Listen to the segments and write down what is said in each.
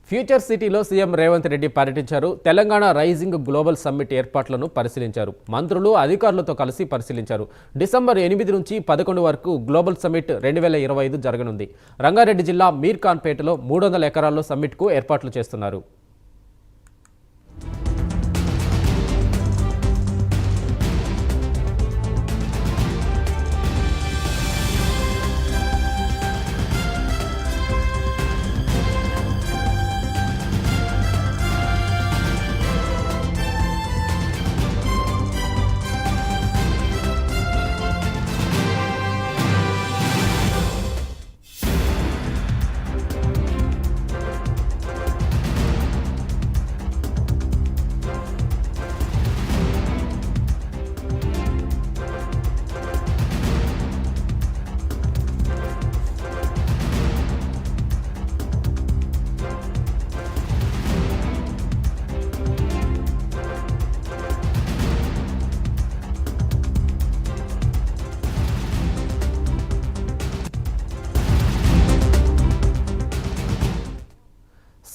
Future సిటీలో CM Revanth Reddy పర్యటించారు. Telangana rising global summit ఏర్పాట్లను పరిశీలించారు. మంత్రులు అధికారులతో కలిసి పరిశీలించారు. డిసెంబర్ 8 నుంచి 11 వరకు గ్లోబల్ సమ్మిట్ 2025 జరగనుంది. రంగారెడ్డి జిల్లా మీర్ఖాన్పేటలో 300 ఎకరాల్లో సమ్మిట్కు ఏర్పాట్లు చేస్తున్నారు.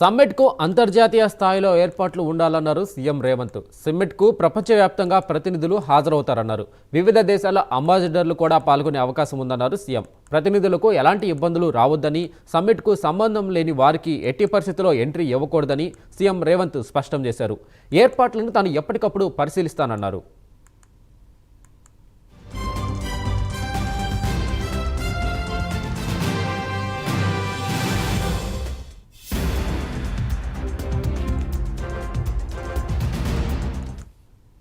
సమ్మిట్కు అంతర్జాతీయ స్థాయిలో ఏర్పాట్లు ఉండాలన్నారు సీఎం రేవంత్. సమ్మిట్కు ప్రపంచవ్యాప్తంగా ప్రతినిధులు హాజరవుతారన్నారు. వివిధ దేశాల అంబాసిడర్లు కూడా పాల్గొనే అవకాశం ఉందన్నారు సీఎం. ప్రతినిధులకు ఎలాంటి ఇబ్బందులు రావద్దని, సమ్మిట్కు సంబంధం లేని వారికి ఎట్టి పరిస్థితుల్లో ఎంట్రీ ఇవ్వకూడదని సీఎం రేవంత్ స్పష్టం చేశారు. ఏర్పాట్లను తాను ఎప్పటికప్పుడు పరిశీలిస్తానన్నారు.